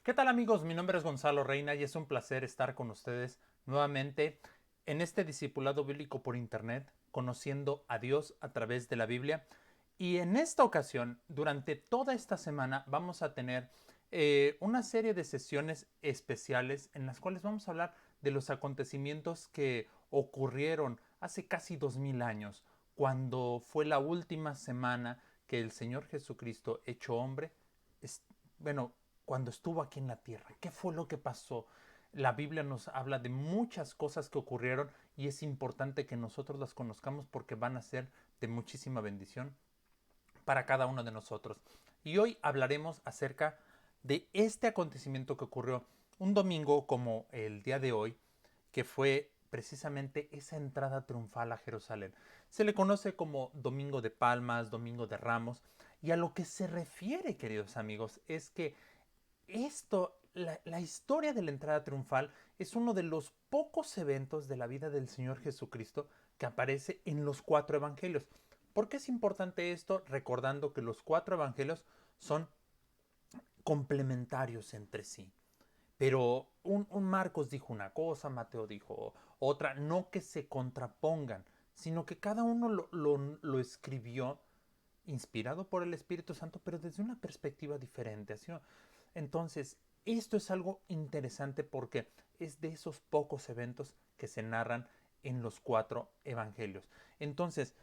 ¿Qué tal amigos? Mi nombre es Gonzalo Reina y es un placer estar con ustedes nuevamente en este discipulado bíblico por internet, conociendo a Dios a través de la Biblia. Y en esta ocasión, durante toda esta semana, vamos a tener una serie de sesiones especiales en las cuales vamos a hablar de los acontecimientos que ocurrieron hace casi 2000 años, cuando fue la última semana que el Señor Jesucristo, hecho hombre, es, bueno, cuando estuvo aquí en la tierra. ¿Qué fue lo que pasó? La Biblia nos habla de muchas cosas que ocurrieron y es importante que nosotros las conozcamos porque van a ser de muchísima bendición para cada uno de nosotros. Y hoy hablaremos acerca de este acontecimiento que ocurrió un domingo como el día de hoy, que fue precisamente esa entrada triunfal a Jerusalén. Se le conoce como Domingo de Palmas, Domingo de Ramos, y a lo que se refiere, queridos amigos, es que la historia de la entrada triunfal es uno de los pocos eventos de la vida del Señor Jesucristo que aparece en los cuatro evangelios. ¿Por qué es importante esto? Recordando que los cuatro evangelios son complementarios entre sí. Pero un Marcos dijo una cosa, Mateo dijo otra, no que se contrapongan, sino que cada uno lo escribió inspirado por el Espíritu Santo, pero desde una perspectiva diferente. ¿Sí? Entonces, esto es algo interesante porque es de esos pocos eventos que se narran en los cuatro evangelios. Entonces,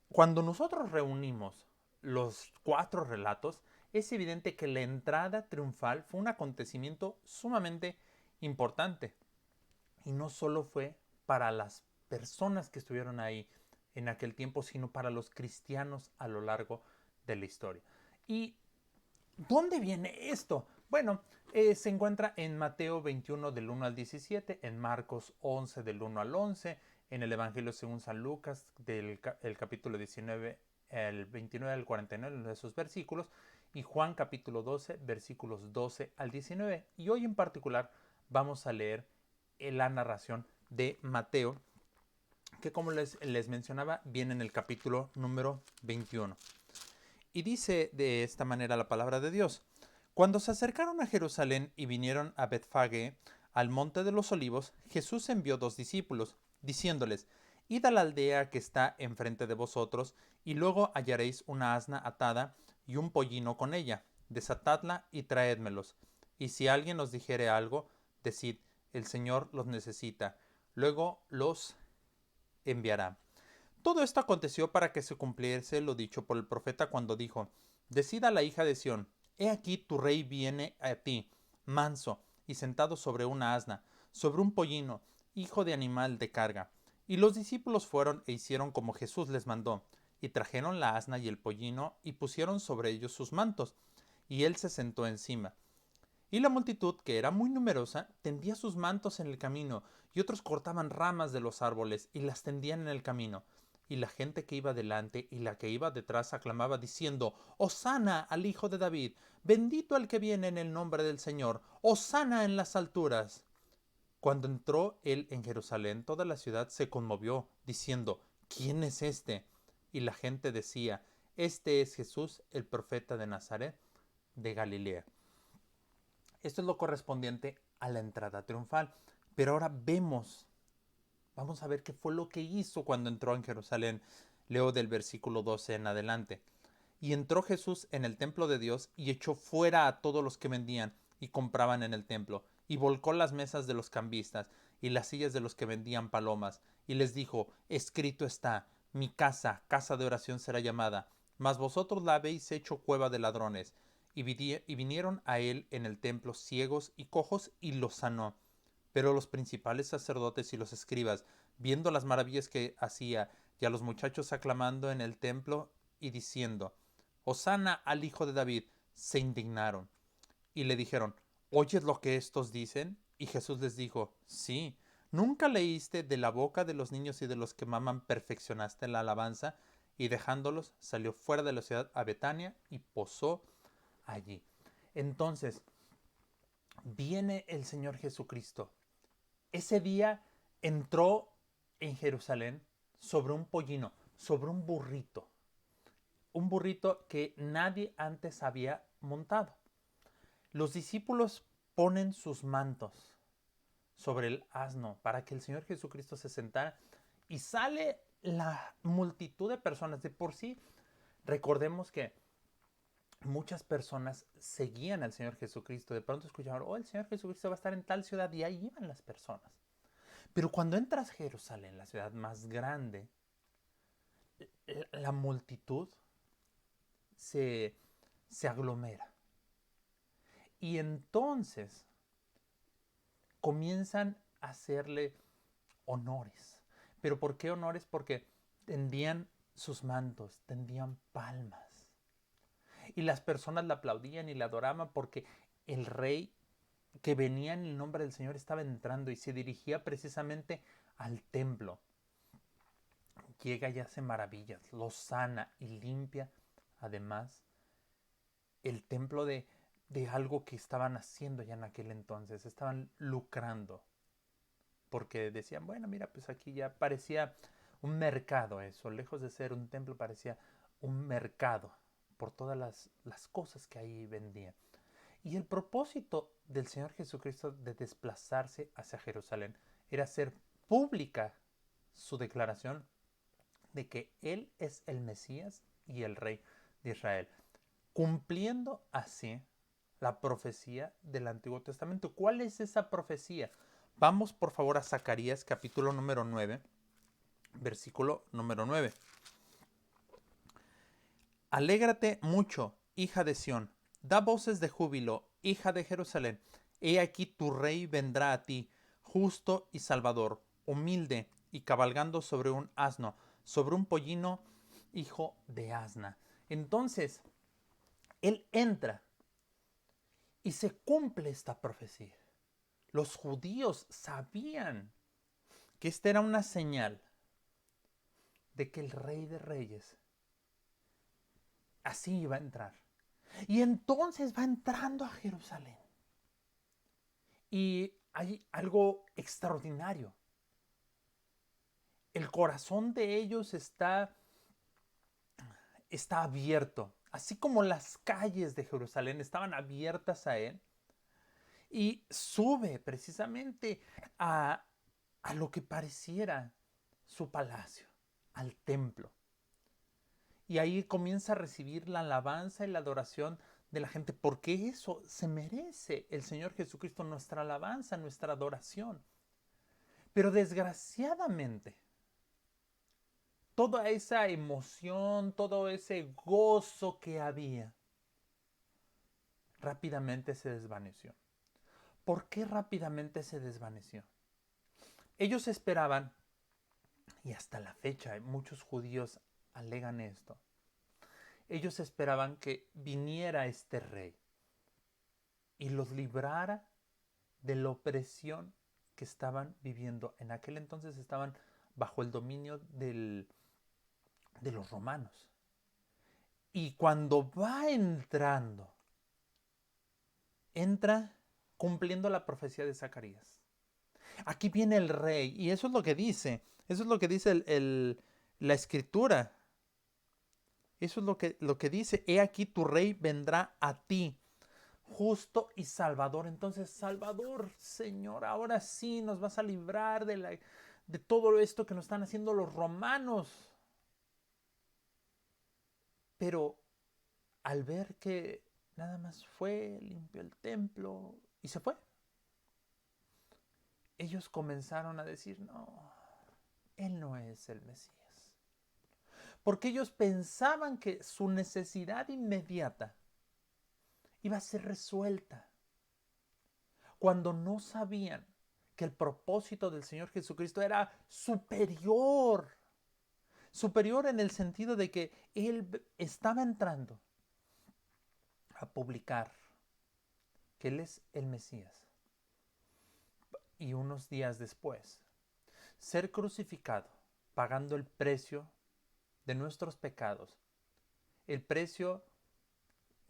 cuando nosotros reunimos los cuatro relatos, es evidente que la entrada triunfal fue un acontecimiento sumamente importante. Y no solo fue para las personas que estuvieron ahí en aquel tiempo, sino para los cristianos a lo largo de la historia. ¿Y dónde viene esto? Bueno, se encuentra en Mateo 21 del 1 al 17, en Marcos 11 del 1 al 11, en el Evangelio según San Lucas del el capítulo 19, el 29 al 49 de esos versículos, y Juan capítulo 12 versículos 12 al 19. Y hoy en particular vamos a leer la narración de Mateo, que como les mencionaba, viene en el capítulo número 21. Y dice de esta manera la palabra de Dios. Cuando se acercaron a Jerusalén y vinieron a Betfagé, al monte de los olivos, Jesús envió dos discípulos, diciéndoles, id a la aldea que está enfrente de vosotros, y luego hallaréis una asna atada y un pollino con ella. Desatadla y traédmelos. Y si alguien os dijere algo, decid, el Señor los necesita. Luego los enviará. Todo esto aconteció para que se cumpliese lo dicho por el profeta cuando dijo, decida la hija de Sión, he aquí tu rey viene a ti, manso, y sentado sobre una asna, sobre un pollino, hijo de animal de carga. Y los discípulos fueron e hicieron como Jesús les mandó, y trajeron la asna y el pollino, y pusieron sobre ellos sus mantos, y él se sentó encima. Y la multitud, que era muy numerosa, tendía sus mantos en el camino, y otros cortaban ramas de los árboles y las tendían en el camino. Y la gente que iba delante y la que iba detrás aclamaba diciendo, Hosana al Hijo de David, bendito el que viene en el nombre del Señor, Hosana en las alturas. Cuando entró él en Jerusalén, toda la ciudad se conmovió, diciendo, ¿quién es este? Y la gente decía, este es Jesús, el profeta de Nazaret, de Galilea. Esto es lo correspondiente a la entrada triunfal. Pero ahora vamos a ver qué fue lo que hizo cuando entró en Jerusalén. Leo del versículo 12 en adelante. Y entró Jesús en el templo de Dios y echó fuera a todos los que vendían y compraban en el templo, y volcó las mesas de los cambistas y las sillas de los que vendían palomas, y les dijo, escrito está, mi casa, casa de oración será llamada, mas vosotros la habéis hecho cueva de ladrones. Y vinieron a él en el templo ciegos y cojos y los sanó. Pero los principales sacerdotes y los escribas, viendo las maravillas que hacía, y a los muchachos aclamando en el templo y diciendo, Hosana al Hijo de David, se indignaron. Y le dijeron, ¿oyes lo que estos dicen? Y Jesús les dijo, sí, ¿nunca leíste de la boca de los niños y de los que maman perfeccionaste la alabanza? Y dejándolos, salió fuera de la ciudad a Betania y posó allí. Entonces, viene el Señor Jesucristo. Ese día entró en Jerusalén sobre un pollino, sobre un burrito que nadie antes había montado. Los discípulos ponen sus mantos sobre el asno para que el Señor Jesucristo se sentara y sale la multitud de personas. De por sí, recordemos que muchas personas seguían al Señor Jesucristo. De pronto escuchaban, oh, el Señor Jesucristo va a estar en tal ciudad, y ahí iban las personas. Pero cuando entras a Jerusalén, la ciudad más grande, la multitud se, se aglomera. Y entonces comienzan a hacerle honores. ¿Pero por qué honores? Porque tendían sus mantos, tendían palmas. Y las personas la aplaudían y la adoraban porque el rey que venía en el nombre del Señor estaba entrando y se dirigía precisamente al templo. Llega y hace maravillas, lo sana y limpia, además, el templo de algo que estaban haciendo ya en aquel entonces. Estaban lucrando. Porque decían, bueno, mira, pues aquí ya parecía un mercado eso. Lejos de ser un templo, parecía un mercado por todas las cosas que ahí vendían. Y el propósito del Señor Jesucristo de desplazarse hacia Jerusalén era hacer pública su declaración de que Él es el Mesías y el Rey de Israel, cumpliendo así la profecía del Antiguo Testamento. ¿Cuál es esa profecía? Vamos por favor a Zacarías capítulo número 9, versículo número 9. Alégrate mucho, hija de Sión, da voces de júbilo, hija de Jerusalén. He aquí tu rey vendrá a ti, justo y salvador, humilde y cabalgando sobre un asno, sobre un pollino, hijo de asna. Entonces, él entra y se cumple esta profecía. Los judíos sabían que esta era una señal de que el Rey de Reyes así iba a entrar. Y entonces va entrando a Jerusalén. Y hay algo extraordinario. El corazón de ellos está abierto. Así como las calles de Jerusalén estaban abiertas a él. Y sube precisamente a lo que pareciera su palacio, al templo. Y ahí comienza a recibir la alabanza y la adoración de la gente, porque eso se merece el Señor Jesucristo, nuestra alabanza, nuestra adoración. Pero desgraciadamente, toda esa emoción, todo ese gozo que había, rápidamente se desvaneció. ¿Por qué rápidamente se desvaneció? Ellos esperaban, y hasta la fecha muchos judíos alegan esto, ellos esperaban que viniera este rey y los librara de la opresión que estaban viviendo. En aquel entonces estaban bajo el dominio de los romanos. Y cuando va entrando, entra cumpliendo la profecía de Zacarías. Aquí viene el rey, y eso es lo que dice, eso es lo que dice la escritura. Eso es lo que dice, he aquí tu rey vendrá a ti, justo y salvador. Entonces, Salvador, Señor, ahora sí nos vas a librar de todo esto que nos están haciendo los romanos. Pero al ver que nada más fue, limpió el templo y se fue, ellos comenzaron a decir, no, él no es el Mesías. Porque ellos pensaban que su necesidad inmediata iba a ser resuelta, cuando no sabían que el propósito del Señor Jesucristo era superior. Superior en el sentido de que Él estaba entrando a publicar que Él es el Mesías. Y unos días después, ser crucificado, pagando el precio de nuestros pecados, el precio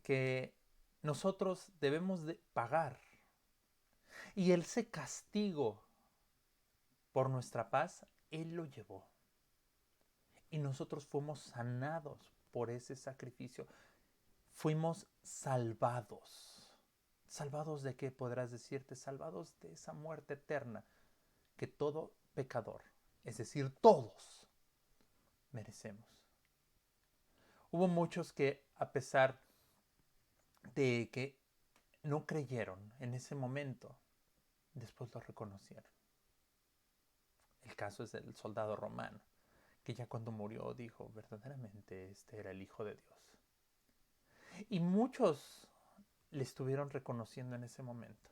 que nosotros debemos de pagar. Y ese castigo por nuestra paz, Él lo llevó. Y nosotros fuimos sanados por ese sacrificio. Fuimos salvados. ¿Salvados de qué? Podrás decirte, salvados de esa muerte eterna que todo pecador, es decir, todos, merecemos. Hubo muchos que, a pesar de que no creyeron en ese momento, después lo reconocieron. El caso es del soldado romano, que ya cuando murió dijo, verdaderamente este era el Hijo de Dios. Y muchos le estuvieron reconociendo en ese momento,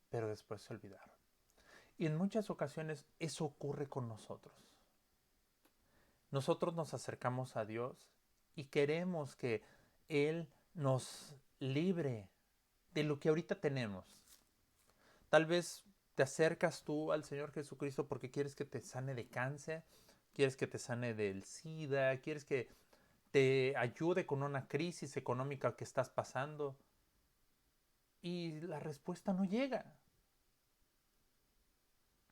pero después se olvidaron. Y en muchas ocasiones eso ocurre con nosotros. Nosotros nos acercamos a Dios y queremos que Él nos libre de lo que ahorita tenemos. Tal vez te acercas tú al Señor Jesucristo porque quieres que te sane de cáncer, quieres que te sane del SIDA, quieres que te ayude con una crisis económica que estás pasando. Y la respuesta no llega.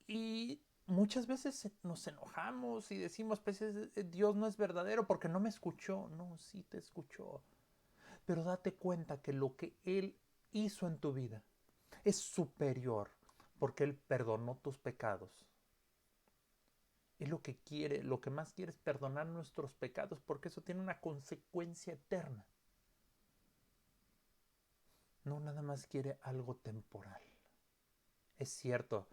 Y muchas veces nos enojamos y decimos, pues Dios no es verdadero porque no me escuchó. No, sí te escuchó. Pero date cuenta que lo que Él hizo en tu vida es superior porque Él perdonó tus pecados. Es lo que quiere, lo que más quiere es perdonar nuestros pecados porque eso tiene una consecuencia eterna. No nada más quiere algo temporal. Es cierto,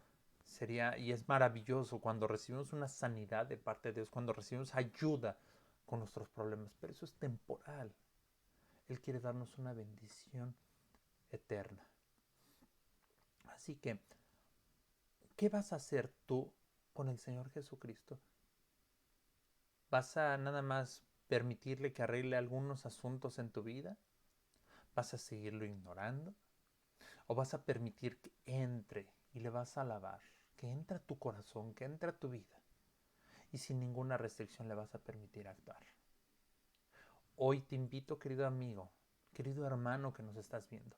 sería y es maravilloso cuando recibimos una sanidad de parte de Dios, cuando recibimos ayuda con nuestros problemas, pero eso es temporal. Él quiere darnos una bendición eterna. Así que, ¿qué vas a hacer tú con el Señor Jesucristo? ¿Vas a nada más permitirle que arregle algunos asuntos en tu vida? ¿Vas a seguirlo ignorando? ¿O vas a permitir que entre y le vas a alabar? Que entre a tu corazón, que entre a tu vida. Y sin ninguna restricción le vas a permitir actuar. Hoy te invito, querido amigo, querido hermano que nos estás viendo,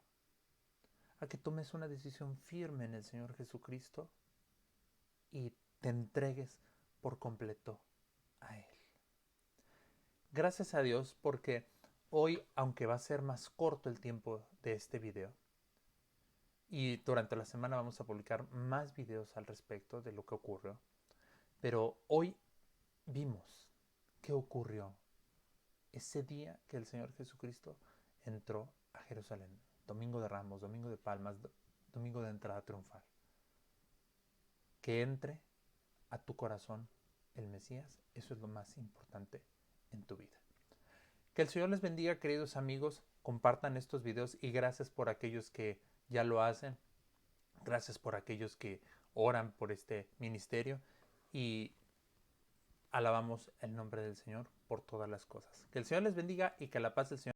a que tomes una decisión firme en el Señor Jesucristo y te entregues por completo a Él. Gracias a Dios porque hoy, aunque va a ser más corto el tiempo de este video, y durante la semana vamos a publicar más videos al respecto de lo que ocurrió, pero hoy vimos qué ocurrió ese día que el Señor Jesucristo entró a Jerusalén. Domingo de Ramos, Domingo de Palmas, Domingo de entrada triunfal. Que entre a tu corazón el Mesías, eso es lo más importante en tu vida. Que el Señor les bendiga, queridos amigos, compartan estos videos y gracias por aquellos que ya lo hacen, gracias por aquellos que oran por este ministerio y alabamos el nombre del Señor por todas las cosas. Que el Señor les bendiga y que la paz del Señor